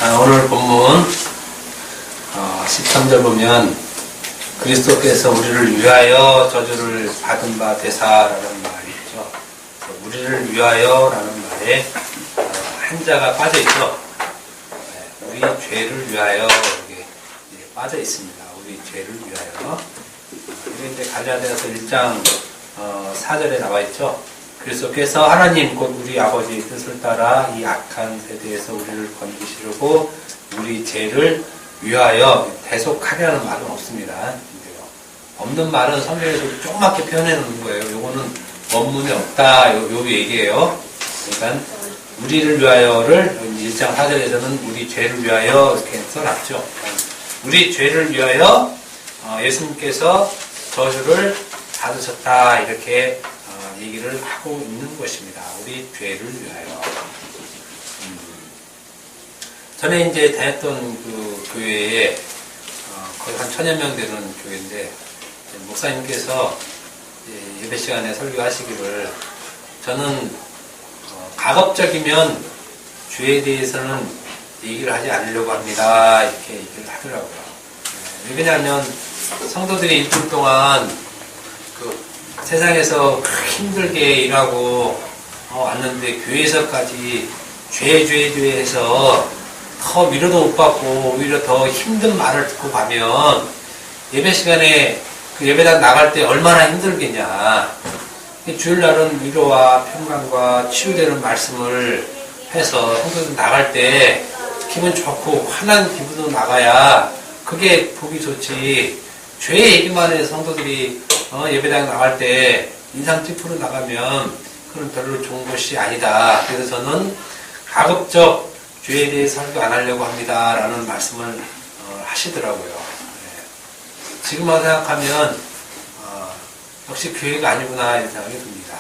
오늘 본문 13절 보면 그리스도께서 우리를 위하여 저주를 받은 바 되사라는 말이 있죠. 우리를 위하여라는 말에 한자가 빠져 있죠. 우리 죄를 위하여 이렇게 빠져 있습니다. 우리 죄를 위하여. 이게 이제 갈라디아서 1장 4절에 나와 있죠. 그리스도께서 하나님 곧 우리 아버지의 뜻을 따라 이 악한 세대에서 우리를 건지시려고 우리 죄를 위하여 대속하려는 말은 없습니다. 없는 말은 성경에서 조그맣게 표현해 놓는 거예요. 요거는 원문에 없다. 요 얘기예요. 그러니까 우리를 위하여를 1장 4절에서는 우리 죄를 위하여 이렇게 써놨죠. 우리 죄를 위하여 예수님께서 저주를 받으셨다. 이렇게 얘기를 하고 있는 것입니다. 우리 죄를 위하여. 전에 이제 다녔던 그 교회에 거의 한 1000여 명 되는 교회인데 목사님께서 예배 시간에 설교하시기를 저는 가급적이면 죄에 대해서는 얘기를 하지 않으려고 합니다. 이렇게 얘기를 하더라고요. 왜냐하면 성도들이 일주일 동안 세상에서 힘들게 일하고 왔는데 교회에서까지 죄 해서 더 위로도 못 받고 오히려 더 힘든 말을 듣고 가면 예배 시간에 그 예배당 나갈 때 얼마나 힘들겠냐. 주일날은 위로와 평강과 치유되는 말씀을 해서 성도들 나갈 때 기분 좋고 환한 기분으로 나가야 그게 보기 좋지. 죄 얘기만 해서 성도들이 예배당 나갈 때 인상 찌푸려 나가면 그건 별로 좋은 것이 아니다. 그래서 저는 가급적 죄에 대해 설교 안 하려고 합니다. 라는 말씀을 하시더라고요. 지금 와서 생각하면 역시 교회가 아니구나 이런 생각이 듭니다.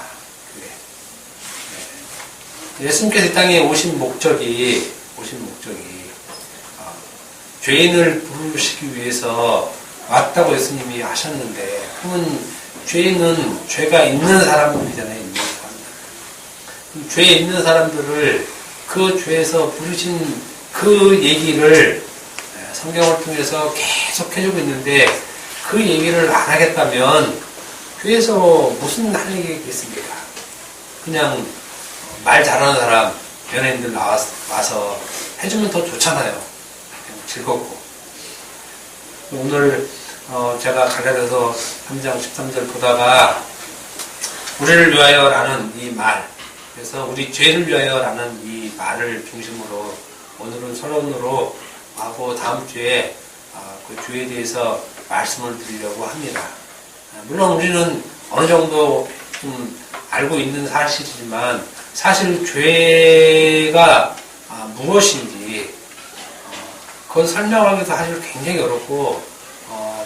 예수님께서 이 땅에 오신 목적이 죄인을 부르시기 위해서 왔다고 예수님이 하셨는데 그러면 죄인은 죄가 있는 사람들이잖아요. 있는 사람들. 죄에 있는 사람들을 그 죄에서 부르신 그 얘기를 성경을 통해서 계속 해주고 있는데 그 얘기를 안 하겠다면 교회에서 무슨 할 얘기가 있겠습니까? 그냥 말 잘하는 사람 연예인들 와서 해주면 더 좋잖아요. 즐겁고. 오늘 제가 갈라디아서 3장 13절 보다가 우리를 위하여라는 이 말, 그래서 우리 죄를 위하여라는 이 말을 중심으로 오늘은 서론으로 하고 다음 주에 그 죄에 대해서 말씀을 드리려고 합니다. 물론 우리는 어느 정도 좀 알고 있는 사실이지만 사실 죄가 무엇인지 그건 설명하기도 사실 굉장히 어렵고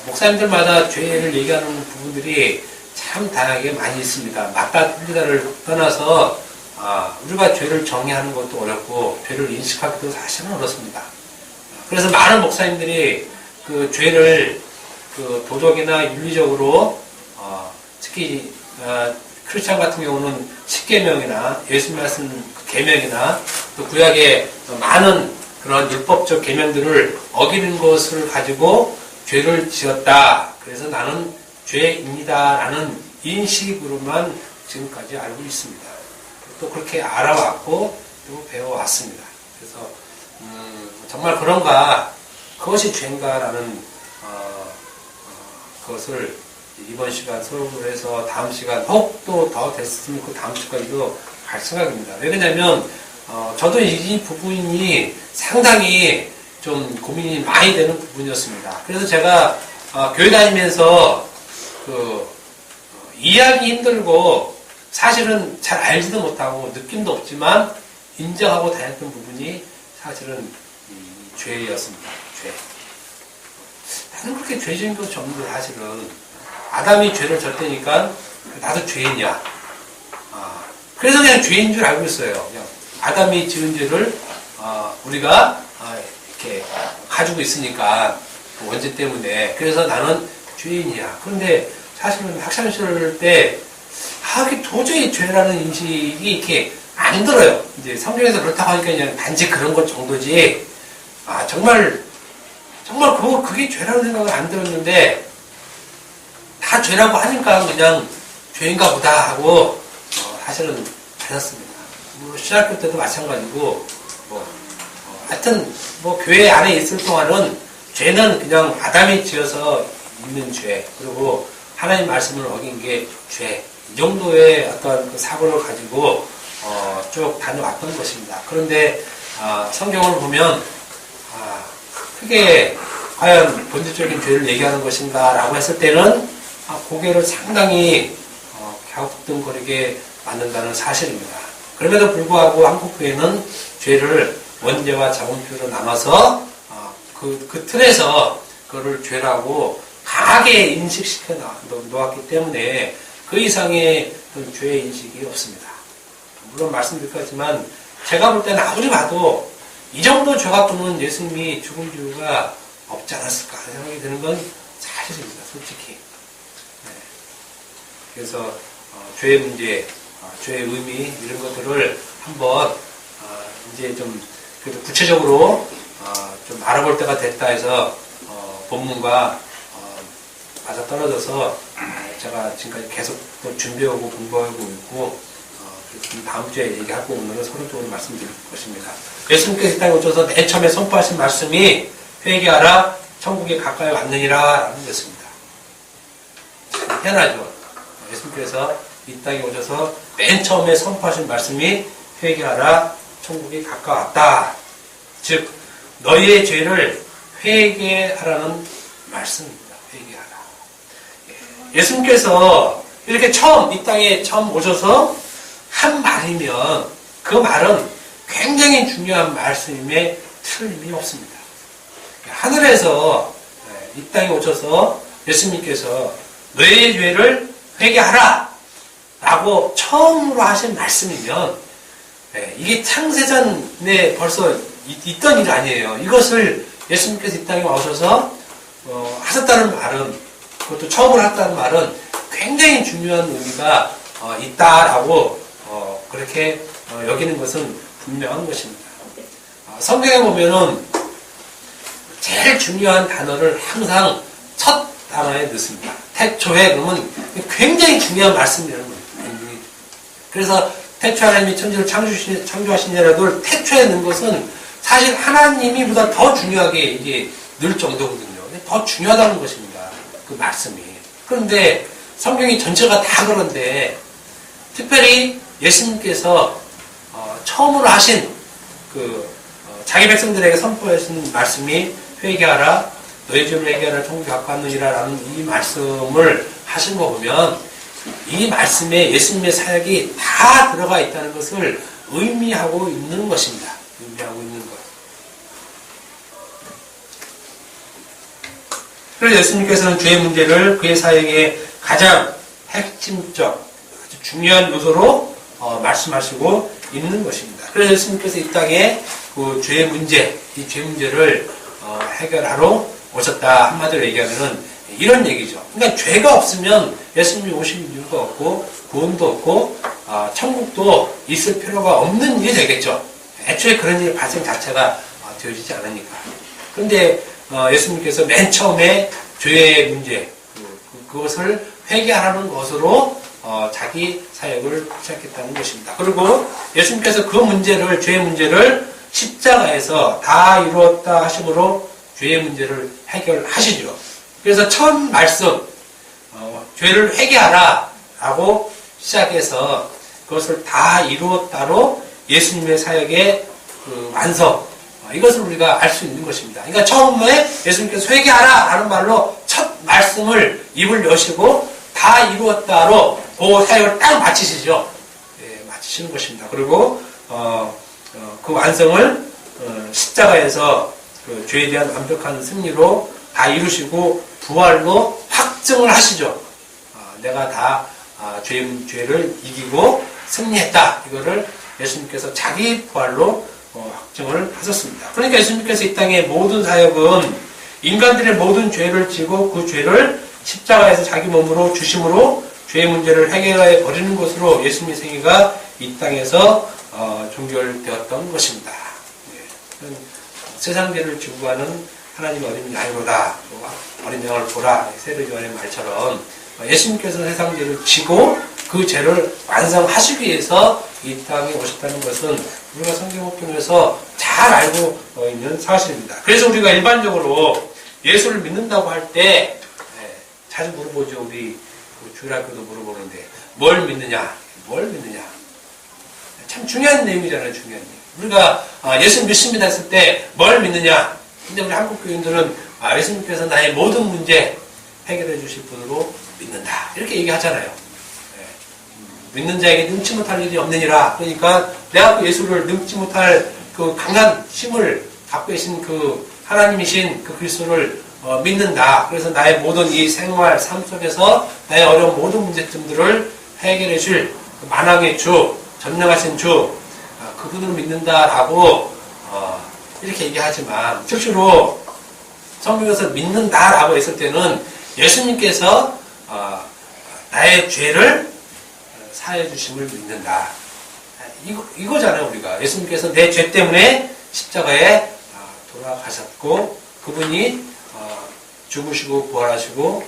목사님들마다 죄를 얘기하는 부분들이 참 다양하게 많이 있습니다. 맞다 틀리다를 떠나서 우리가 죄를 정의하는 것도 어렵고 죄를 인식하기도 사실은 어렵습니다. 그래서 많은 목사님들이 그 죄를 그 도덕이나 윤리적으로 특히 크리스찬 같은 경우는 십계명이나 예수님 말씀 계명이나 또 구약의 많은 그런 율법적 계명들을 어기는 것을 가지고 죄를 지었다. 그래서 나는 죄입니다라는 인식으로만 지금까지 알고 있습니다. 또 그렇게 알아왔고 또 배워왔습니다. 그래서 정말 그런가 그것이 죄인가라는 그것을 이번 시간 수업을 해서 다음 시간 혹 또 더 됐으면 그 다음 주까지도 갈 생각입니다. 왜냐하면 저도 이 부분이 상당히 좀 고민이 많이 되는 부분이었습니다. 그래서 제가 교회 다니면서 이해하기 힘들고 사실은 잘 알지도 못하고 느낌도 없지만 인정하고 다녔던 부분이 사실은 죄였습니다. 죄. 나는 그렇게 죄지은 것이 없는데 사실은 아담이 죄를 졌다니까 나도 죄인이야. 그래서 그냥 죄인 줄 알고 있어요. 그냥 아담이 지은 죄를 우리가 이렇게 가지고 있으니까 그 원죄 때문에 그래서 나는 죄인이야. 그런데 사실은 학창시절 때 이게 도저히 죄라는 인식이 이렇게 안 들어요. 이제 성경에서 그렇다고 하니까 그냥 단지 그런 것 정도지 정말 그게 죄라는 생각을 안 들었는데, 다 죄라고 하니까 그냥 죄인가 보다 하고, 사실은 받았습니다. 신학교 때도 마찬가지고, 하여튼, 교회 안에 있을 동안은 죄는 그냥 아담이 지어서 있는 죄, 그리고 하나님 말씀을 어긴 게 죄, 이 정도의 어떤 그 사고를 가지고, 쭉 다녀왔던 것입니다. 그런데, 성경을 보면, 크게 과연 본질적인 죄를 얘기하는 것인가 라고 했을 때는, 고개를 상당히, 갸우뚱거리게 만든다는 사실입니다. 그럼에도 불구하고 한국교회는 죄를 원죄와 자원죄로 나눠서 그 틀에서 그거를 죄라고 강하게 인식시켜 놓았기 때문에 그 이상의 죄의 인식이 없습니다. 물론 말씀드렸지만 제가 볼 때는 아무리 봐도 이 정도 죄 갖고는 예수님이 죽을 이유가 없지 않았을까 생각이 드는 건 사실입니다. 솔직히. 그래서 죄의 문제, 죄의 의미 이런 것들을 한번 이제 좀 그래도 구체적으로 좀 알아볼 때가 됐다 해서 본문과 맞아떨어져서 제가 지금까지 계속 또 준비하고 공부하고 있고 다음 주에 얘기하고 오늘은 서론적으로 말씀드릴 것입니다. 예수님께서 이 땅에 오셔서 맨 처음에 선포하신 말씀이 회개하라 천국에 가까이 왔느니라 라는 것입니다. 희한하죠. 예수님께서 이 땅에 오셔서 맨 처음에 선포하신 말씀이 회개하라 천국이 가까웠다. 즉 너희의 죄를 회개하라는 말씀입니다. 회개하라. 예수님께서 이렇게 이 땅에 처음 오셔서 한 말이면 그 말은 굉장히 중요한 말씀임에 틀림이 없습니다. 하늘에서 이 땅에 오셔서 예수님께서 너희의 죄를 회개하라 라고 처음으로 하신 말씀이면 이게 창세전에 벌써 있던 일 아니에요. 이것을 예수님께서 이 땅에 오셔서 하셨다는 말은, 그것도 처음으로 했다는 말은 굉장히 중요한 의미가 있다라고 그렇게 여기는 것은 분명한 것입니다. 성경에 보면은 제일 중요한 단어를 항상 첫 단어에 넣습니다. 태초에 그러면 굉장히 중요한 말씀이라는 거예요. 그래서 태초에 하나님이 천지를 창조하신 여러분 태초에 넣은 것은 사실 하나님이 보다 더 중요하게 이게 늘 정도거든요. 더 중요하다는 것입니다. 그 말씀이. 그런데 성경이 전체가 다 그런데 특별히 예수님께서 처음으로 하신 자기 백성들에게 선포하신 말씀이 회개하라 너희 죄를 회개하라 천국에 가까웠느니라 라는 이 말씀을 하신 거 보면 이 말씀에 예수님의 사역이 다 들어가 있다는 것을 의미하고 있는 것입니다. 의미하고 있는 것. 그래서 예수님께서는 죄의 문제를 그의 사역의 가장 핵심적, 아주 중요한 요소로 말씀하시고 있는 것입니다. 그래서 예수님께서 이 땅에 그 죄의 문제, 이 죄 문제를 해결하러 오셨다. 한마디로 얘기하면은 이런 얘기죠. 그러니까 죄가 없으면 예수님이 오실 이유가 없고 구원도 없고 천국도 있을 필요가 없는 일이 되겠죠. 애초에 그런 일 발생 자체가 되어지지 않으니까. 그런데 예수님께서 맨 처음에 죄의 문제 그것을 회개하라는 것으로 자기 사역을 시작했다는 것입니다. 그리고 예수님께서 그 문제를 죄의 문제를 십자가에서 다 이루었다 하심으로 죄의 문제를 해결하시죠. 그래서 첫 말씀 죄를 회개하라 라고 시작해서 그것을 다 이루었다로 예수님의 사역의 그 완성 이것을 우리가 알 수 있는 것입니다. 그러니까 처음에 예수님께서 회개하라 라는 말로 첫 말씀을 입을 여시고 다 이루었다로 그 사역을 딱 마치시죠. 마치시는 것입니다. 그리고 그 완성을 십자가에서 그 죄에 대한 완벽한 승리로 다 이루시고 부활로 확증을 하시죠. 내가 다 죄를 이기고 승리했다. 이거를 예수님께서 자기 부활로 확증을 하셨습니다. 그러니까 예수님께서 이 땅의 모든 사역은 인간들의 모든 죄를 지고 그 죄를 십자가에서 자기 몸으로 주심으로 죄의 문제를 해결해 버리는 것으로 예수님의 생애가 이 땅에서 종결되었던 것입니다. 세상 죄를 지고 가는 하나님의 어린 양이로다. 어린 양을 보라. 세례 요한의 말처럼 예수님께서 세상 죄를 지고 그 죄를 완성하시기 위해서 이 땅에 오셨다는 것은 우리가 성경을 통해서 잘 알고 있는 사실입니다. 그래서 우리가 일반적으로 예수를 믿는다고 할 때 자주 물어보죠. 우리 주일학교도 물어보는데 뭘 믿느냐? 뭘 믿느냐? 참 중요한 내용이잖아요. 중요한 내용. 우리가 예수 믿습니다 했을 때 뭘 믿느냐? 근데 우리 한국 교인들은 예수님께서 나의 모든 문제 해결해 주실 분으로 믿는다. 이렇게 얘기하잖아요. 믿는 자에게 능치 못할 일이 없느니라. 그러니까 내가 그 예수를 능치 못할 그 강한 힘을 갖고 계신 그 하나님이신 그 그리스도를 믿는다. 그래서 나의 모든 이 생활, 삶 속에서 나의 어려운 모든 문제점들을 해결해 줄 그 만왕의 주, 전능하신 주, 그분을 믿는다라고 이렇게 얘기하지만 실제로 성경에서 믿는다라고 했을 때는 예수님께서 나의 죄를 사해 주심을 믿는다. 이거잖아요, 우리가. 예수님께서 내 죄 때문에 십자가에 돌아가셨고 그분이 죽으시고 부활하시고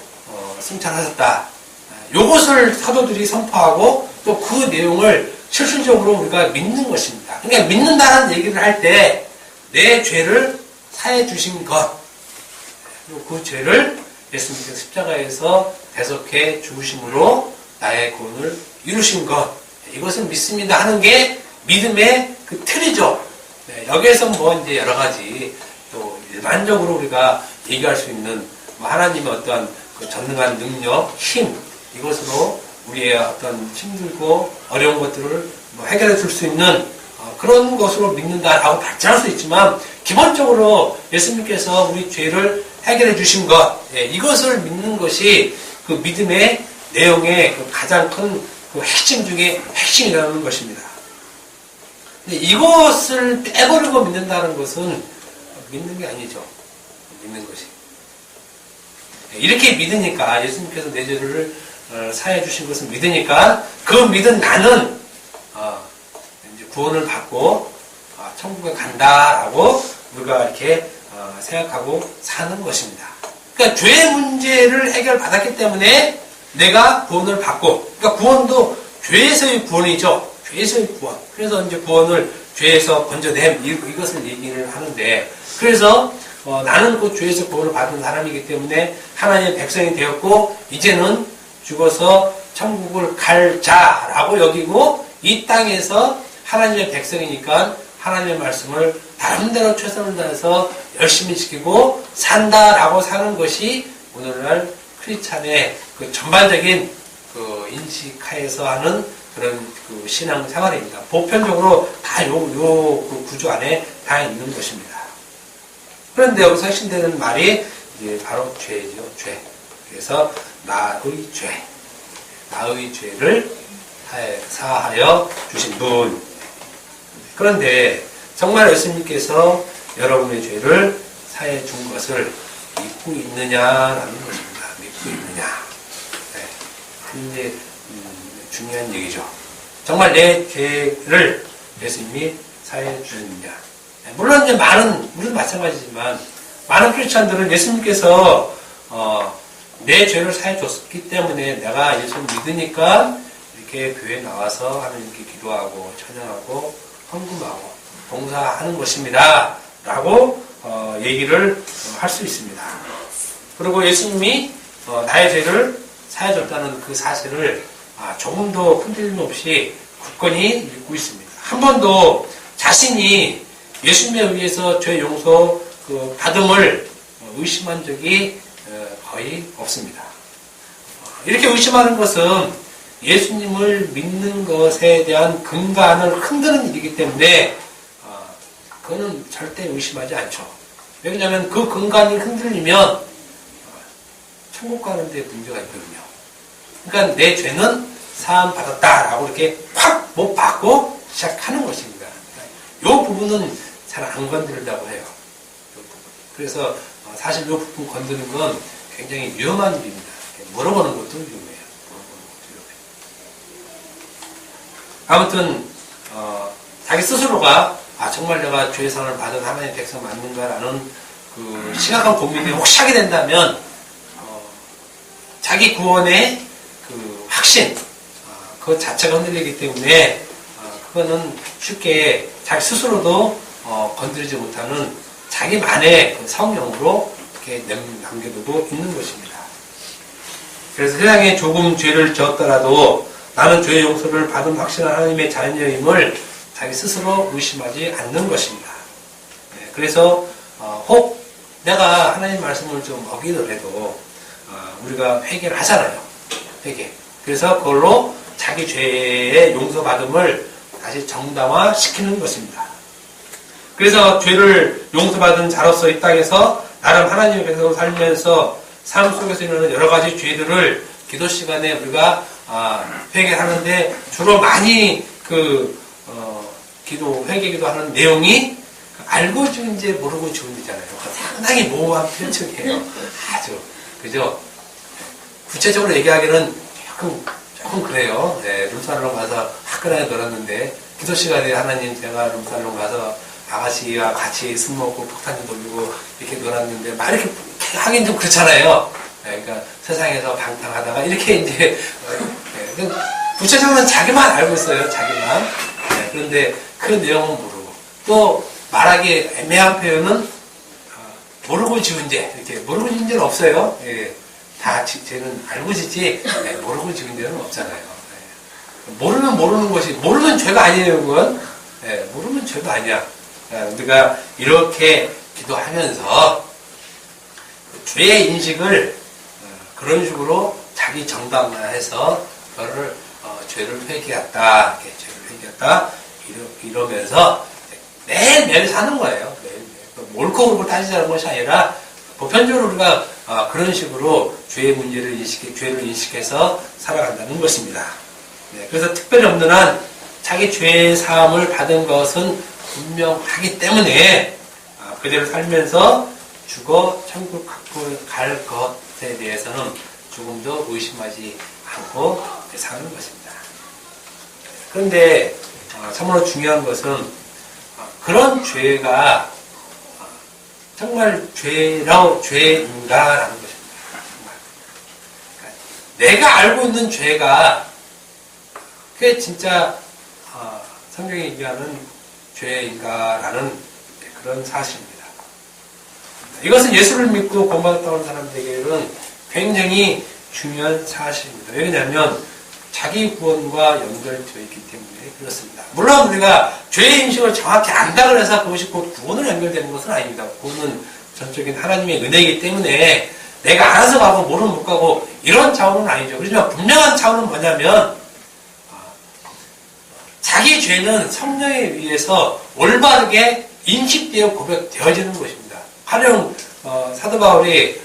승천하셨다. 이것을 사도들이 선포하고 또 그 내용을 실질적으로 우리가 믿는 것입니다. 그러니까 믿는다는 얘기를 할 때 내 죄를 사해 주신 것, 그리고 그 죄를 예수님께서 십자가에서 대속해 죽으심으로 나의 구원을 이루신 것, 이것을 믿습니다 하는 게 믿음의 그 틀이죠. 여기에서 뭐 이제 여러 가지 또 일반적으로 우리가 얘기할 수 있는 하나님의 어떤 그 전능한 능력, 힘, 이것으로 우리의 어떤 힘들고 어려운 것들을 해결해 줄 수 있는 그런 것으로 믿는다라고 발전할 수 있지만 기본적으로 예수님께서 우리 죄를 해결해 주신 것, 이것을 믿는 것이 그 믿음의 내용의 그 가장 큰 그 핵심 중에 핵심이라는 것입니다. 근데 이것을 빼버리고 믿는다는 것은 믿는 게 아니죠. 믿는 것이. 이렇게 믿으니까 예수님께서 내 죄를 사해 주신 것을 믿으니까 그 믿은 나는 이제 구원을 받고 천국에 간다라고 우리가 이렇게 생각하고 사는 것입니다. 그러니까 죄의 문제를 해결받았기 때문에 내가 구원을 받고, 그러니까 구원도 죄에서의 구원이죠. 죄에서의 구원. 그래서 이제 구원을 죄에서 건져냄, 이것을 얘기를 하는데, 그래서 나는 그 죄에서 구원을 받은 사람이기 때문에 하나님의 백성이 되었고, 이제는 죽어서 천국을 갈 자라고 여기고, 이 땅에서 하나님의 백성이니까 하나님의 말씀을 나름대로 최선을 다해서 열심히 지키고 산다라고 사는 것이 오늘날 크리스찬의 그 전반적인 그 인식하에서 하는 그런 그 신앙 생활입니다. 보편적으로 다 그 구조 안에 다 있는 것입니다. 그런데 여기서 핵심되는 말이 이제 바로 죄죠, 죄. 그래서 나의 죄, 나의 죄를 사하여 주신 분. 그런데 정말 예수님께서 여러분의 죄를 사해 준 것을 믿고 있느냐라는 것입니다. 믿고 있느냐. 굉장히 중요한 얘기죠. 정말 내 죄를 예수님이 사해 주셨느냐. 물론 이제 우리도 마찬가지지만 많은 크리스찬들은 예수님께서 내 죄를 사해 줬기 때문에 내가 예수를 믿으니까 이렇게 교회에 나와서 하나님께 기도하고 찬양하고 헌금하고 봉사하는 것입니다. 라고 얘기를 할 수 있습니다. 그리고 예수님이 나의 죄를 사해줬다는 그 사실을 조금도 흔들림 없이 굳건히 믿고 있습니다. 한 번도 자신이 예수님에 의해서 죄 용서 받음을 의심한 적이 거의 없습니다. 이렇게 의심하는 것은 예수님을 믿는 것에 대한 근간을 흔드는 일이기 때문에 그거는 절대 의심하지 않죠. 왜냐하면 그 근간이 흔들리면 천국 가는 데 문제가 있거든요. 그러니까 내 죄는 사함 받았다라고 이렇게 확 못 받고 시작하는 것입니다. 이 부분은 잘 안 건드린다고 해요. 그래서 사실 이 부분 건드는 건 굉장히 위험한 일입니다. 물어보는 것도 위험해요. 아무튼 자기 스스로가 정말 내가 죄의 상을 받은 하나님의 백성 맞는가라는 그 심각한 고민이 혹시 하게 된다면 자기 구원의 그 확신 그 자체가 흔들리기 때문에 그거는 쉽게 자기 스스로도 건드리지 못하는 자기만의 그 성령으로 이렇게 남겨두고 있는 것입니다. 그래서 세상에 조금 죄를 지었더라도 나는 죄의 용서를 받은 확신한 하나님의 자녀임을 자기 스스로 의심하지 않는 것입니다. 그래서 혹 내가 하나님 말씀을 좀 어기더라도 우리가 회개를 하잖아요. 회개. 그래서 그걸로 자기 죄의 용서받음을 다시 정당화시키는 것입니다. 그래서 죄를 용서받은 자로서 이 땅에서 나름 하나님의 백성으로 살면서 삶 속에서 일어나는 여러 가지 죄들을 기도 시간에 우리가 회개하는데 주로 많이 회개기도 하는 내용이 알고 죽은지 모르고 죽은지잖아요. 상당히 모호한 표현이에요. 아주 그죠? 구체적으로 얘기하기는 조금 그래요. 네, 룸살롱 가서 화끈하게 놀았는데 기도 시간에 하나님 제가 룸살롱 가서 아가씨와 같이 술 먹고 폭탄도 돌리고 이렇게 놀았는데 막 이렇게 하긴 좀 그렇잖아요. 네, 그러니까 세상에서 방탕하다가 이렇게 이제 구체적으로는 자기만 알고 있어요. 자기만. 네, 그런데 그 내용은 모르고 또 말하기 애매한 표현은 모르고 지은 죄 이렇게 모르고 지은 죄는 없어요. 예, 다 죄는 알고 지지 모르고 지은 죄는 없잖아요. 예, 모르면 모르는 것이 모르면 죄가 아니에요. 그건 모르면 죄가 아니야. 우리가 이렇게 기도하면서 죄의 인식을 그런 식으로 자기 정당화해서 그거를 죄를 회개했다, 이렇게 죄를 회개했다 이러면서 매일매일 사는 거예요. 매일매일. 옳고 그르고 따지자는 것이 아니라 보편적으로 우리가 그런 식으로 죄의 문제를 죄를 인식해서 살아간다는 것입니다. 네, 그래서 특별히 없는 한 자기 죄의 사함을 받은 것은 분명하기 때문에 그대로 살면서 죽어 천국 갈 것에 대해서는 조금도 의심하지 않고 사는 것입니다. 그런데 참으로 중요한 것은 그런 죄가 정말 죄인가라는 것입니다. 그러니까 내가 알고 있는 죄가 그게 진짜 성경이 얘기하는 죄인가라는 그런 사실입니다. 이것은 예수를 믿고 구원받았다고 하는 사람들에게는 굉장히 중요한 사실입니다. 왜냐하면 자기 구원과 연결되어 있기 때문에 그렇습니다. 물론 우리가 죄의 인식을 정확히 안다고 해서 그것이 곧 구원으로 연결되는 것은 아닙니다. 구원은 전적인 하나님의 은혜이기 때문에 내가 알아서 가고 모르면 못 가고 이런 차원은 아니죠. 그렇지만 분명한 차원은 뭐냐면 자기 죄는 성령에 의해서 올바르게 인식되어 고백되어지는 것입니다. 가령 사도 바울이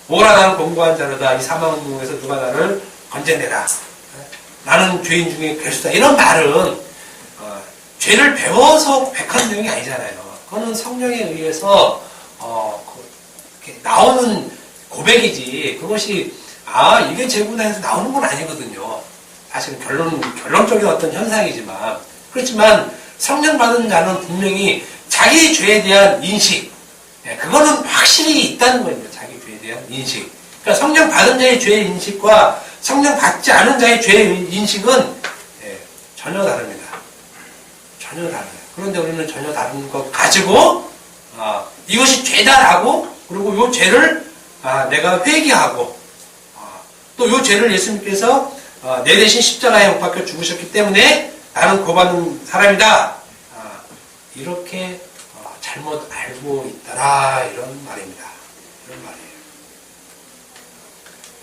오라 나는 공고한 자로다 이 사망운동에서 누가 나를 건져내라 나는 죄인 중에 괴수다 이런 말은 죄를 배워서 고백하는 내용이 아니잖아요. 그거는 성령에 의해서 이렇게 나오는 고백이지 그것이 이게 죄구나 해서 나오는 건 아니거든요. 사실은 결론적인 어떤 현상이지만 그렇지만 성령 받은 자는 분명히 자기 죄에 대한 인식 그거는 확실히 있다는 겁니다. 자기 죄에 대한 인식. 그러니까 성령 받은 자의 죄의 인식과 성령 받지 않은 자의 죄의 인식은 전혀 다릅니다. 전혀 다릅니다. 그런데 우리는 전혀 다른 것 가지고 이것이 죄다라고 그리고 이 죄를 내가 회개하고 또 이 죄를 예수님께서 내 대신 십자가에 못 박혀 죽으셨기 때문에 나는 구원받는 사람이다. 이렇게 잘못 알고 있더라 이런 말입니다. 이런 말이에요.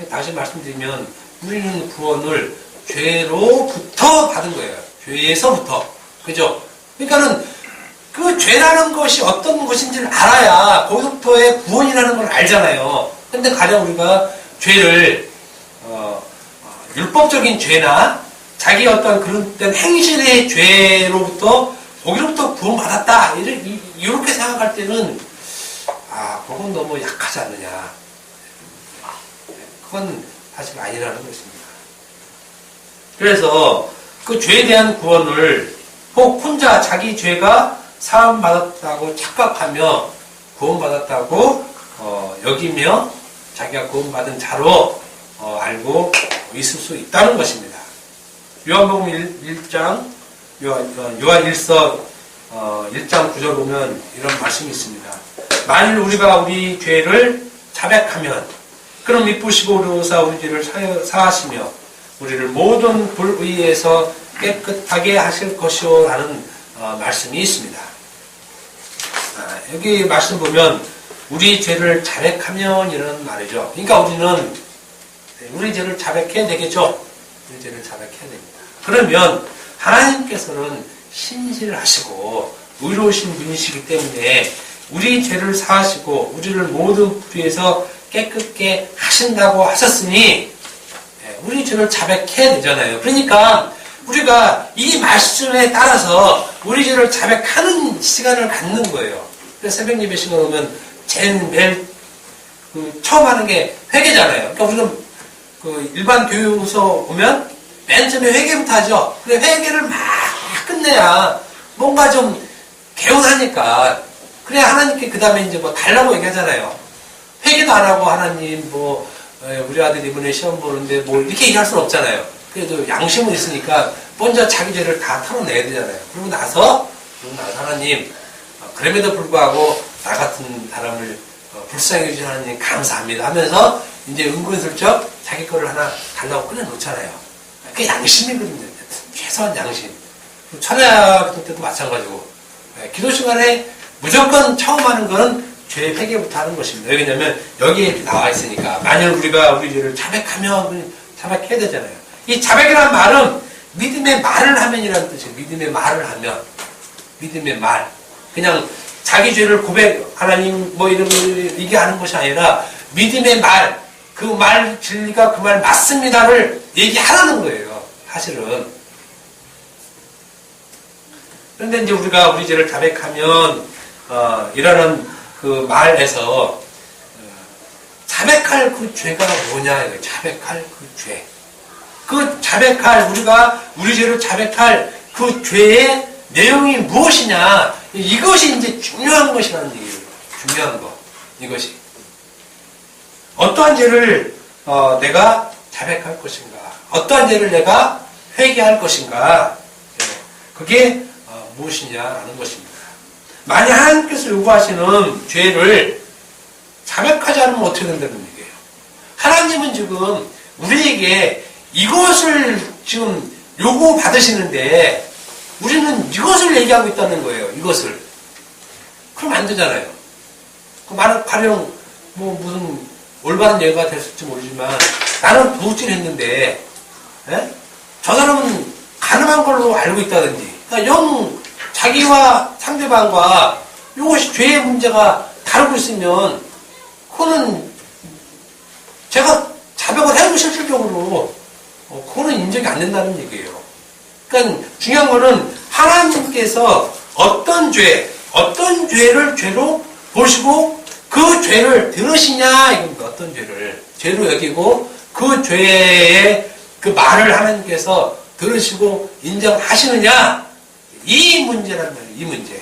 다시 말씀드리면 우리는 구원을 죄로부터 받은 거예요. 죄에서부터. 그죠? 그러니까는 그 죄라는 것이 어떤 것인지를 알아야 거기서부터의 구원이라는 걸 알잖아요. 근데 가령 우리가 죄를 율법적인 죄나 자기 어떤 그런 행실의 죄로부터 거기로부터 구원받았다 이렇게 생각할 때는 그건 너무 약하지 않느냐. 그건 사실 아니라는 것입니다. 그래서 그 죄에 대한 구원을 혹 혼자 자기 죄가 사함받았다고 착각하며 구원받았다고 여기며 자기가 구원받은 자로 알고 있을 수 있다는 것입니다. 요한복음 1장 요한 1서 1장 9절 보면 이런 말씀이 있습니다. 만일 우리가 우리 죄를 자백하면 그럼 이쁘시고 의로우사 우리 죄를 사하시며 우리를 모든 불의에서 깨끗하게 하실 것이오 라는 말씀이 있습니다. 여기 말씀 보면 우리 죄를 자백하면 이런 말이죠. 그러니까 우리는 우리 죄를 자백해야 되겠죠. 우리 죄를 자백해야 됩니다. 그러면 하나님께서는 신실하시고 의로우신 분이시기 때문에 우리 죄를 사하시고 우리를 모든 불의에서 깨끗게 하신다고 하셨으니 우리 죄를 자백해야 되잖아요. 그러니까 우리가 이 말씀에 따라서 우리 죄를 자백하는 시간을 갖는 거예요. 그래서 새벽 예배 시간 오면 매일 처음 하는 게 회개잖아요. 그러니까 우리는 일반 교육서 오면 맨 처음에 회개부터 하죠. 그래 회개를 막 끝내야 뭔가 좀 개운하니까 그래 하나님께 그 다음에 이제 뭐 달라고 얘기하잖아요. 회개도 안 하고 하나님 우리 아들 이번에 시험 보는데 뭐 이렇게 얘기할 수는 없잖아요. 그래도 양심은 있으니까 먼저 자기 죄를 다 털어내야 되잖아요. 그러고 나서 하나님 그럼에도 불구하고 나 같은 사람을 불쌍히 해주신 하나님 감사합니다 하면서 이제 은근슬쩍 자기 거를 하나 달라고 꺼내놓잖아요. 그게 양심이거든요. 최소한 양심. 천야 때도 마찬가지고 기도 시간에 무조건 처음 하는 거는 죄 회개부터 하는 것입니다. 왜냐하면 여기에 나와 있으니까 만일 우리가 우리 죄를 자백하면 자백해야 되잖아요. 이 자백이라는 말은 믿음의 말을 하면이라는 뜻이에요. 믿음의 말을 하면 믿음의 말 그냥 자기 죄를 고백 하나님 뭐 이런 거 얘기하는 것이 아니라 믿음의 말 그 말 진리가 그 말 맞습니다를 얘기하라는 거예요. 사실은. 그런데 이제 우리가 우리 죄를 자백하면 이라는 그 말에서 자백할 그 죄가 뭐냐 이거예요. 자백할 그 죄. 그 자백할 우리가 우리 죄를 자백할 그 죄의 내용이 무엇이냐 이것이 이제 중요한 것이라는 얘기예요. 중요한 거 이것이 어떠한 죄를 내가 자백할 것인가 어떠한 죄를 내가 회개할 것인가 그게 무엇이냐라는 것입니다. 만약 하나님께서 요구하시는 죄를 자백하지 않으면 어떻게 된다는 얘기예요. 하나님은 지금 우리에게 이것을 지금 요구받으시는데 우리는 이것을 얘기하고 있다는 거예요. 이것을. 그럼 안 되잖아요. 가령 뭐 무슨 올바른 예가 됐을지 모르지만 나는 도둑질했는데 저 사람은 가늠한 걸로 알고 있다든지 그러니까 자기와 상대방과 이것이 죄의 문제가 다르고 있으면 그거는 제가 자백을 해도 실질적으로 그거는 인정이 안 된다는 얘기예요. 그러니까 중요한 거는 하나님께서 어떤 죄를 죄로 보시고 그 죄를 들으시냐 이겁니다. 어떤 죄로 여기고 그 죄의 그 말을 하나님께서 들으시고 인정하시느냐 이 문제란 말이에요. 이 문제.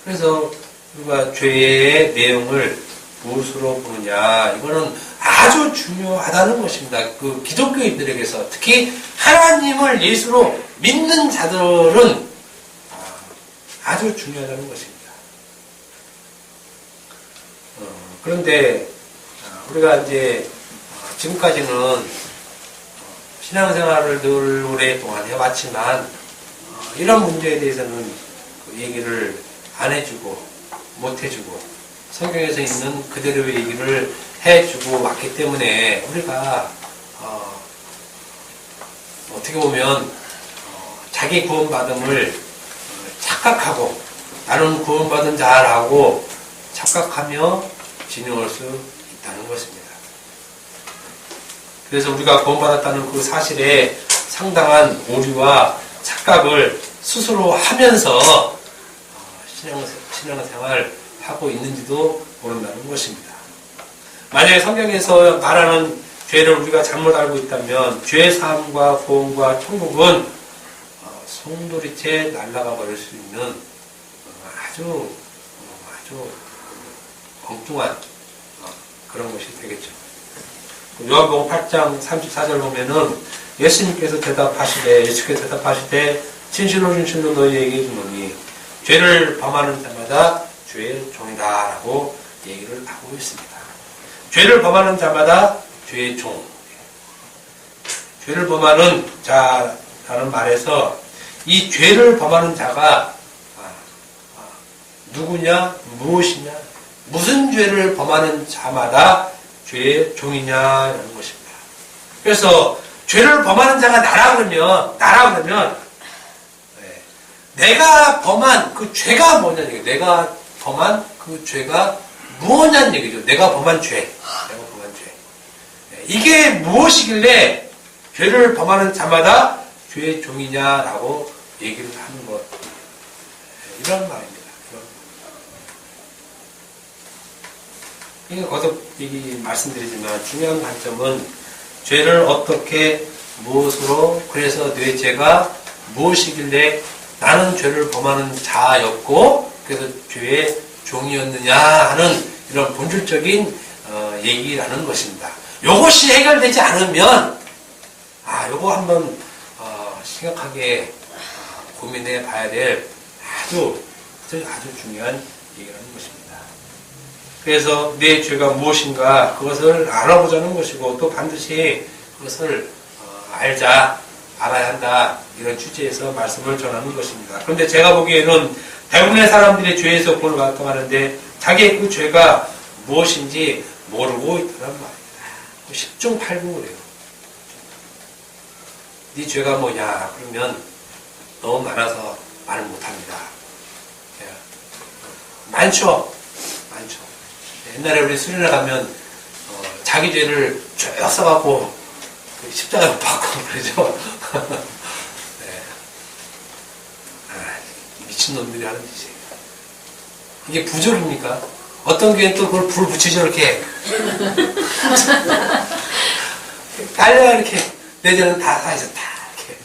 그래서 우리가 죄의 내용을 무엇으로 보느냐 이거는 아주 중요하다는 것입니다. 그 기독교인들에게서 특히 하나님을 예수로 믿는 자들은 아주 중요하다는 것입니다. 그런데 우리가 이제 지금까지는 신앙생활을 늘 오랫동안 해왔지만 이런 문제에 대해서는 얘기를 안 해주고 못 해주고 성경에서 있는 그대로의 얘기를 해주고 왔기 때문에 우리가 어떻게 보면 자기 구원받음을 착각하고 나는 구원받은 자라고 착각하며 진행할 수 있다는 것입니다. 그래서 우리가 구원받았다는 그 사실에 상당한 오류와 착각을 스스로 하면서 신앙생활을 하고 있는지도 모른다는 것입니다. 만약에 성경에서 말하는 죄를 우리가 잘못 알고 있다면 죄 사함과 구원과 천국은 송두리째 날아가 버릴 수 있는 아주 엉뚱한 그런 것이 되겠죠. 요한복음 8장 34절 보면은 예수께서 대답하시되 진실로 진실로 너희에게 이르노니 죄를 범하는 자마다 죄의 종이다 라고 얘기를 하고 있습니다. 죄를 범하는 자마다 죄의 종. 죄를 범하는 자라는 말에서 이 죄를 범하는 자가 누구냐, 무엇이냐, 무슨 죄를 범하는 자마다 죄의 종이냐라는 것입니다. 그래서 죄를 범하는 자가 나라 그러면 내가 범한 그 죄가 뭐냐는 얘기예요. 내가 범한 그 죄가 무엇냐는 얘기죠. 내가 범한 죄. 이게 무엇이길래 죄를 범하는 자마다 죄의 종이냐라고 얘기를 하는 것. 이런 말입니다. 이게 거듭 말씀드리지만 중요한 관점은 죄를 어떻게 무엇으로 그래서 내 죄가 무엇이길래 나는 죄를 범하는 자였고 그래서 죄의 종이었느냐 하는 이런 본질적인 얘기라는 것입니다. 이것이 해결되지 않으면 요거 한번 심각하게 고민해 봐야 될 아주 중요한 얘기라는 것입니다. 그래서 내 죄가 무엇인가 그것을 알아보자는 것이고 또 반드시 그것을 알아야 한다 이런 취지에서 말씀을 전하는 것입니다. 그런데 제가 보기에는 대부분의 사람들이 죄에서 구원을 받았다고 하는데 자기의 그 죄가 무엇인지 모르고 있다는 말입니다. 10중 8구 그래요. 네 죄가 뭐냐 그러면 너무 많아서 말을 못합니다. 많죠. 옛날에 우리 수련회 가면 자기 죄를 쭉 써갖고 십자가에 못 박고 그러죠. 네. 미친놈들이 하는 짓이에요. 이게 부적입니까? 어떤 교회는 또 그걸 불 붙이죠 이렇게 깔려 이렇게 내 죄는 다 사해서 다 이렇게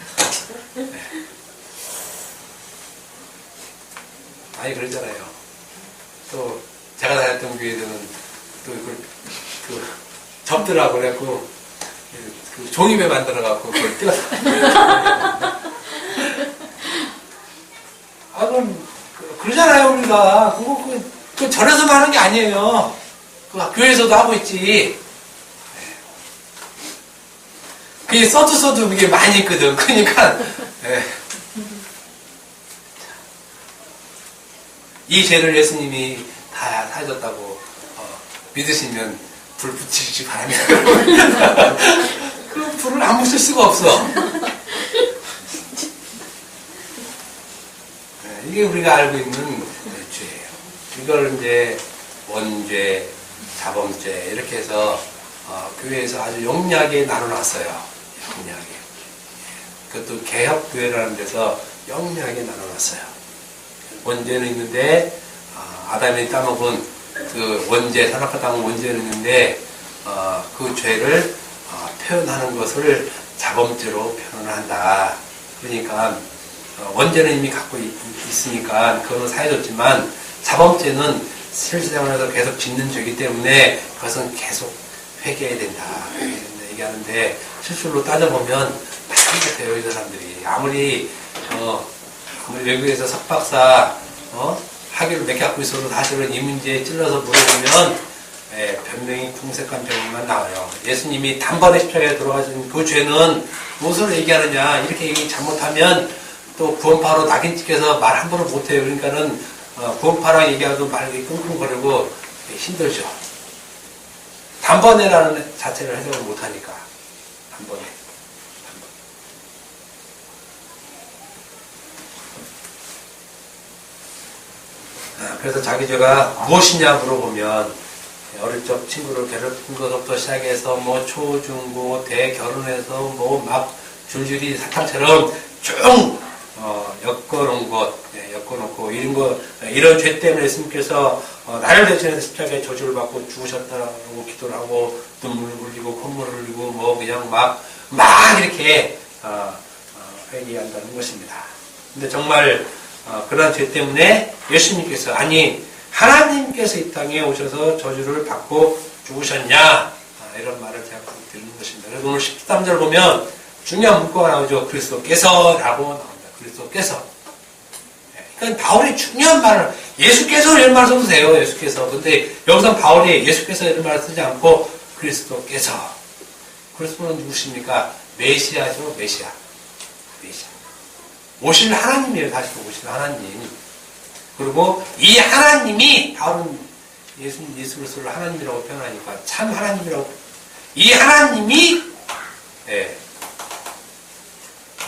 많이 그러잖아요. 또 제가 다녔던 교회들은 또 이걸 접더라고 그래갖고 그 종이배 만들어갖고 그걸 띄어서 그럼 그러잖아요 우리가 그 전에서만 하는 게 아니에요. 그 교회에서도 하고 있지. 그게 써도 그게 많이 있거든. 그러니까 이 죄를 예수님이 다 사해줬다고 믿으시면 불 붙이시기 바랍니다. 그 불을 안 붙일 수가 없어. 이게 우리가 알고 있는 죄예요. 이걸 이제 원죄, 자범죄 이렇게 해서 교회에서 아주 영리하게 나눠놨어요. 영리하게. 그것도 개혁교회라는 데서 영리하게 나눠놨어요. 원죄는 있는데 아담이 따먹은 그 원죄, 선악과 땅 원죄는 있는데 그 죄를 표현하는 것을 자범죄로 표현을 한다. 그러니까 원죄는 이미 갖고 있으니까 그거는 사해줬지만 자범죄는 실생활에서 계속 짓는 죄이기 때문에 그것은 계속 회개해야 된다. 얘기하는데 실술로 따져보면 다 똑같아요. 이 사람들이 아무리 외국에서 석박사 학위를 몇 개 갖고 있어도 사실은 이 문제에 찔러서 물어보면 변명이 궁색한 변명만 나와요. 예수님이 단번에 십자가에 돌아가신 그 죄는 무엇을 얘기하느냐 이렇게 얘기 잘못하면 또 구원파로 낙인 찍혀서 말 함부로 못해요. 그러니까는 구원파랑 얘기하도 말이 끙끙거리고 힘들죠. 단번에라는 자체를 해석을 못하니까 단번에. 그래서 자기 죄가 무엇이냐 물어보면 어릴 적 친구를 괴롭힌 것부터 시작해서 뭐 초중고 대결혼해서 뭐 막 줄줄이 사탕처럼 쭉 엮어놓은 것, 엮어놓고 이런 죄 때문에 예수님께서 나를 대신해서 십자가에 저주를 받고 죽으셨다고 기도를 하고 눈물을 흘리고 콧물을 흘리고 뭐 그냥 막 이렇게 회개한다는 것입니다. 근데 정말 그러한 죄 때문에 예수님께서, 아니 하나님께서 이 땅에 오셔서 저주를 받고 죽으셨냐, 이런 말을 제가 드리는 것입니다. 그래서 오늘 13절 보면 중요한 문구가 나오죠. 그리스도께서 라고 나옵니다. 그리스도께서. 그러니까 바울이 중요한 말을, 예수께서 이런 말을 써도 돼요. 예수께서. 근데 여기서 바울이 예수께서 이런 말을 쓰지 않고 그리스도께서. 그리스도는 누구십니까? 메시아죠. 메시아. 오실 하나님이에요. 다시 오실 하나님. 그리고 이 하나님이, 바울은 예수 그리스도를 하나님이라고 표현하니까 참 하나님이라고, 이 하나님이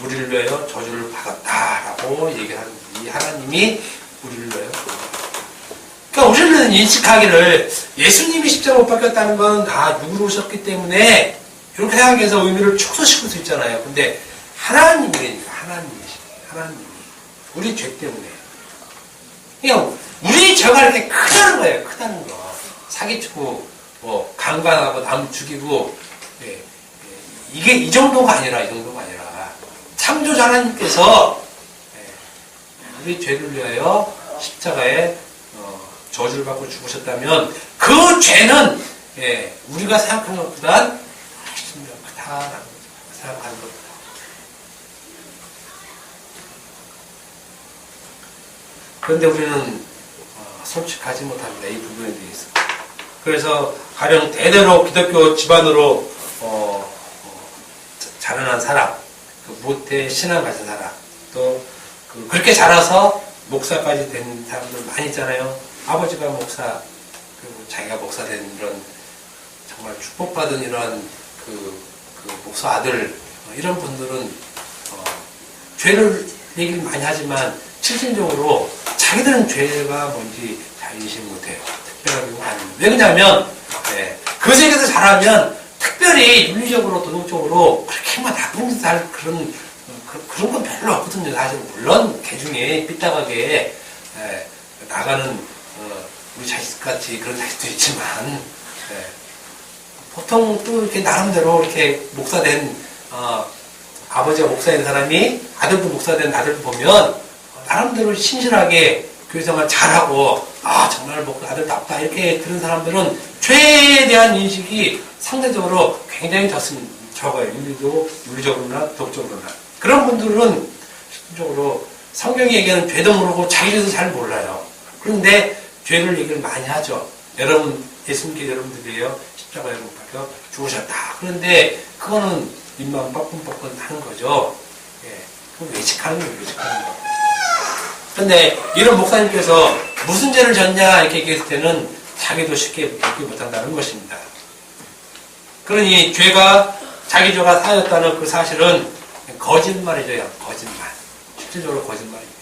우리를 위하여 저주를 받았다라고 얘기를 하는, 이 하나님이 우리를 위하여 저주를 받았다. 그러니까 우리는 인식하기를 예수님이 십자가 못 박혔다는 건 육으로 오셨기 때문에 이렇게 생각해서 의미를 축소시킬 수 있잖아요. 근데 하나님이니까, 하나님이 우리 죄 때문에, 그냥 우리 죄가 이렇게 크다는 거예요. 크다는 거. 사기치고 강간하고 남 죽이고, 이게 이 정도가 아니라 창조자 하나님께서 우리 죄를 위하여 십자가에 저주를 받고 죽으셨다면 그 죄는 우리가 생각하는 것보다 훨씬 더 크다라는 거죠. 생각하는 것보다. 그런데 우리는 솔직하지 못합니다. 이 부분에 대해서. 그래서 가령 대대로 기독교 집안으로 자라난 사람, 모태 신앙 가진 사람, 또 그렇게 자라서 목사까지 된 사람들 많이 있잖아요. 아버지가 목사, 그리고 자기가 목사 된 이런 정말 축복받은 이런 그 목사 아들, 이런 분들은 죄를 얘기를 많이 하지만 실질적으로 자기들은 죄가 뭔지 잘 인식 못해요. 특별하게 아닙니다. 왜 그러냐면 그 세계에서 자라면 특별히 윤리적으로 도덕적으로 그렇게 막 나쁜 짓 할 그런 건 별로 없거든요. 사실 물론 개중에 삐딱하게 나가는 우리 자식같이 그런 자식도 있지만 보통 또 이렇게 나름대로 이렇게 목사된 아버지가 목사인 사람이 아들도 목사된 아들도 보면 나름대로 신실하게 교회생활 잘하고 정말 아들답다 이렇게 그런 사람들은 죄에 대한 인식이 상대적으로 굉장히 적어요. 윤리적으로나 도덕적으로나. 그런 분들은 실질적으로 성경이 얘기하는 죄도 모르고 자기도 잘 몰라요. 그런데 죄를 얘기를 많이 하죠. 여러분, 예수님께 여러분들이에요. 십자가에 못 박혀 죽으셨다. 그런데 그거는 입만 뻐끔뻐끔 하는 거죠. 그건 외식하는 거예요. 그런데 이런 목사님께서 무슨 죄를 졌냐 이렇게 얘기했을 때는 자기도 쉽게 믿지 못한다는 것입니다. 그러니 죄가 자기 죄가 쌓였다는 그 사실은 거짓말이죠. 거짓말. 실질적으로 거짓말입니다.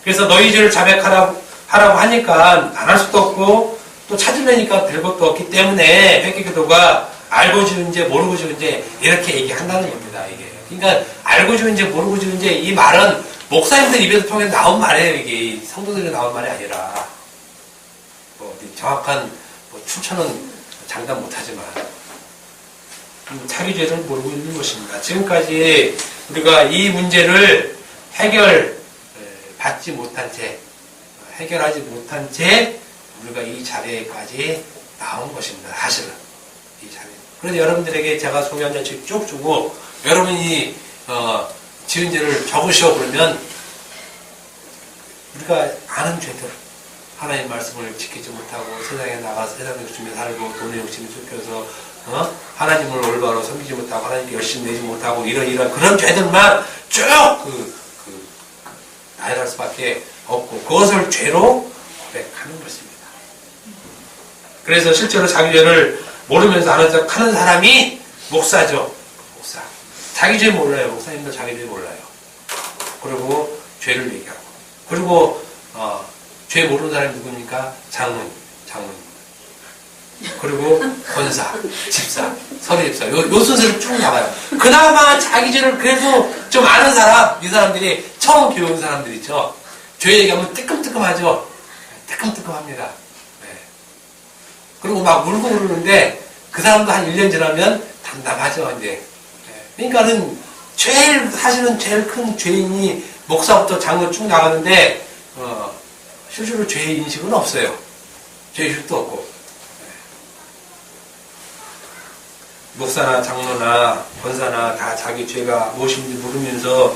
그래서 너희 죄를 자백하라고 하니까 안 할 수도 없고 또 찾으려니까 될 것도 없기 때문에 회개기도가 알고 지은 죄 모르고 지은 죄 이렇게 얘기한다는 겁니다. 이게. 그러니까 알고 지은 죄 모르고 지은 죄 이 말은 목사님들 입에서 통해 나온 말이에요. 이게 성도들이 나온 말이 아니라 정확한 출처는 장담 못하지만 자기 죄를 모르고 있는 것입니다. 지금까지 우리가 이 문제를 해결하지 못한 채 우리가 이 자리에까지 나온 것입니다. 사실은 이 자리. 그런데 여러분들에게 제가 소개 한 장씩 쭉 주고 여러분이 지은 죄를 적으시오 그러면 우리가 아는 죄들, 하나님의 말씀을 지키지 못하고 세상에 나가서 세상의 욕심에 살고 돈의 욕심에 쫓겨서 하나님을 올바로 섬기지 못하고 하나님께 열심히 내지 못하고 이런 그런 죄들만 쭉 나열할 수밖에 없고 그것을 죄로 고백하는 것입니다. 그래서 실제로 자기 죄를 모르면서 아는 척 하는 사람이 목사죠. 목사. 자기 죄 몰라요. 목사님도 자기 죄 몰라요. 그리고 죄를 얘기하고. 그리고 죄 모르는 사람이 누굽니까? 장로님. 그리고 권사, 집사, 서리집사. 요 순서를 쭉 나가요. 그나마 자기 죄를 그래도 좀 아는 사람, 이 사람들이 처음 교회 온 사람들 있죠. 죄 얘기하면 뜨끔뜨끔하죠. 뜨끔뜨끔합니다. 그리고 막 울고 그러는데 그 사람도 한 1년 지나면 담담하죠. 이제. 그러니까는 사실은 제일 큰 죄인이 목사부터 장로 쭉 나가는데 실제로 죄의 인식은 없어요. 죄의식도 없고. 목사나 장로나 권사나 다 자기 죄가 무엇인지 모르면서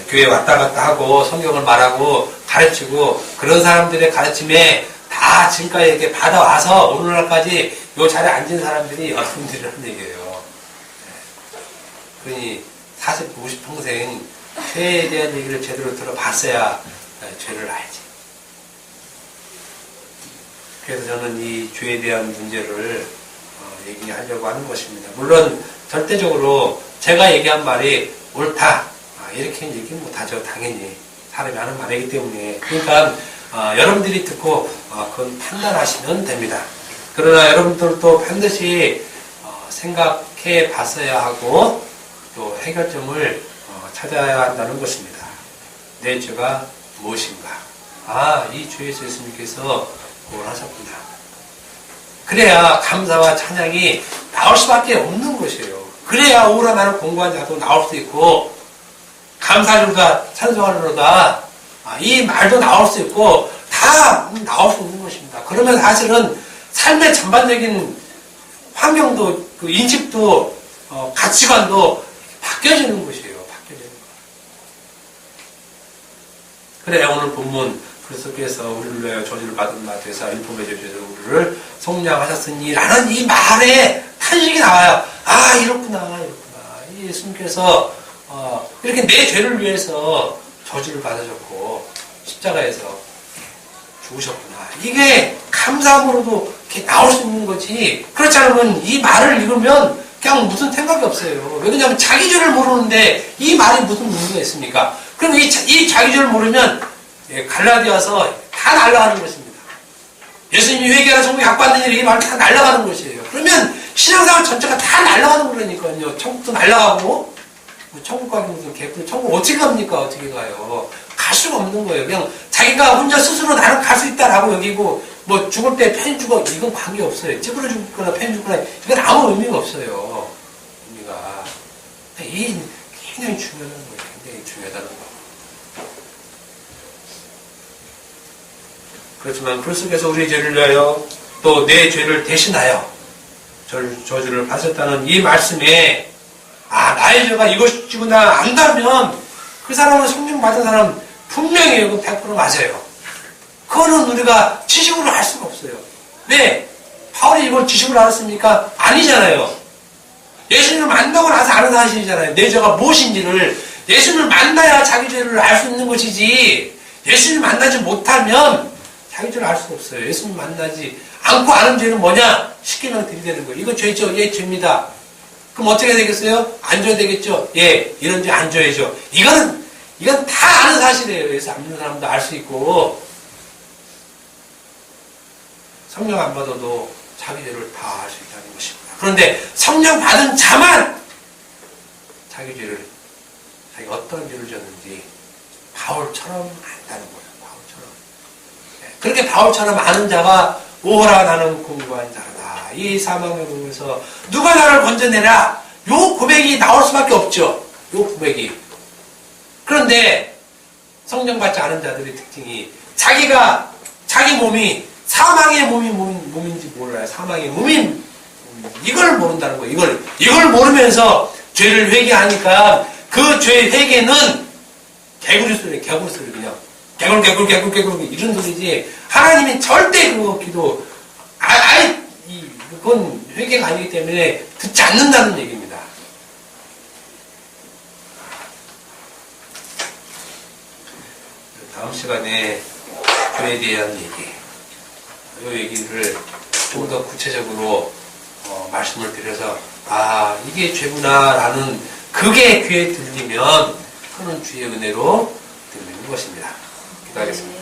교회 왔다 갔다 하고 성경을 말하고 가르치고 그런 사람들의 가르침에 다 지금까지 이렇게 받아와서 오늘날까지 이 자리에 앉은 사람들이 여러분들이라는 얘기예요. 그러니 40, 50평생 죄에 대한 얘기를 제대로 들어봤어야 죄를 알지. 그래서 저는 이 죄에 대한 문제를 얘기하려고 하는 것입니다. 물론 절대적으로 제가 얘기한 말이 옳다 이렇게 얘기 못하죠. 당연히 사람이 하는 말이기 때문에. 그러니까 여러분들이 듣고 그건 판단하시면 됩니다. 그러나 여러분들도 반드시 생각해 봤어야 하고 또 해결점을 찾아야 한다는 것입니다. 내 죄가 무엇인가? 이 죄에서 예수님께서 구원하셨구나. 그래야 감사와 찬양이 나올 수밖에 없는 것이에요. 그래야 오라 나는 공부한 자도 나올 수 있고 감사주가 찬송하리로다 이 말도 나올 수 있고 다 나올 수 있는 것입니다. 그러면 사실은 삶의 전반적인 환경도 그 인식도 가치관도 바뀌어지는 것이에요. 바뀌어지는 것. 그래 오늘 본문 그리스도께서 우리를 위하여 저주를 받은 바 되사 일품의 죄에서 우리를 속량하셨으니 라는 이 말에 탄식이 나와요. 이렇구나. 이 예수님께서 이렇게 내 죄를 위해서 저주를 받으셨고 십자가에서 죽으셨구나. 이게 감사함으로도 이렇게 나올 수 있는 거지. 그렇지 않으면 이 말을 읽으면 그냥 무슨 생각이 없어요. 왜냐하면 자기 죄를 모르는데 이 말이 무슨 의미가 있습니까? 그럼 이 자기 죄를 모르면 갈라디아서 다 날아가는 것입니다. 예수님이 회개하라 천국에 각받는 일 이 말 다 날아가는 것이에요. 그러면 신앙생활 전체가 다 날아가는 거라니까요. 천국도 날아가고 천국 가기 무슨 개뿔 천국 어떻게 갑니까? 어떻게 가요? 갈 수가 없는 거예요. 그냥 자기가 혼자 스스로 나는 갈 수 있다라고 여기고 뭐 죽을 때 펜 죽어 이건 관계없어요. 찌그러 죽거나 펜 죽거나 이건 아무 의미가 없어요. 의미가 이 굉장히 중요한 거예요. 굉장히 중요하다는 거. 그렇지만 그리스도께서 우리의 죄를 위하여 또 내 죄를 대신하여 저주를 받으셨다는 이 말씀에 나의 죄가 이것이구나 안다면 그 사람은 성령 받은 사람 분명히 그 100% 맞아요. 그거는 우리가 지식으로 알 수가 없어요. 왜? 바울이 이걸 지식으로 알았습니까? 아니잖아요. 예수님을 만나고 나서 아는 사실이잖아요. 내 죄가 무엇인지를 예수님을 만나야 자기 죄를 알 수 있는 것이지 예수님을 만나지 못하면 자기 죄를 알 수 없어요. 예수님 만나지 않고 아는 죄는 뭐냐? 십계명 들이대는 거예요. 이거 죄죠? 예, 죄입니다. 그럼 어떻게 되겠어요? 안 줘야 되겠죠? 예, 이런 죄 안 줘야죠. 이건 다 아는 사실이에요. 그래서 안 믿는 사람도 알 수 있고 성령 안 받아도 자기 죄를 다 알 수 있다는 것입니다. 그런데 성령 받은 자만 자기 죄를 자기가 어떤 죄를 졌는지 바울처럼 안다는 거예요. 그렇게 바울처럼 아는 자가 오라 나는 공고한 자다. 이 사망의 몸에서 누가 나를 건져내라. 요 고백이 나올 수밖에 없죠. 요 고백이. 그런데 성령 받지 않은 자들의 특징이 자기 몸이 사망의 몸인지 몰라요. 사망의 몸인 이걸 모른다는 거예요. 이걸 모르면서 죄를 회개하니까 그 죄의 회개는 개구리 소리 그냥. 개굴 이런 소리지 하나님이 절대 그거 기도 그건 회개가 아니기 때문에 듣지 않는다는 얘기입니다. 다음 시간에 죄에 대한 얘기 이 얘기를 좀 더 구체적으로 말씀을 드려서 이게 죄구나 라는 그게 귀에 들리면 그는 주의 은혜로 들리는 것입니다. 기도하겠습니다.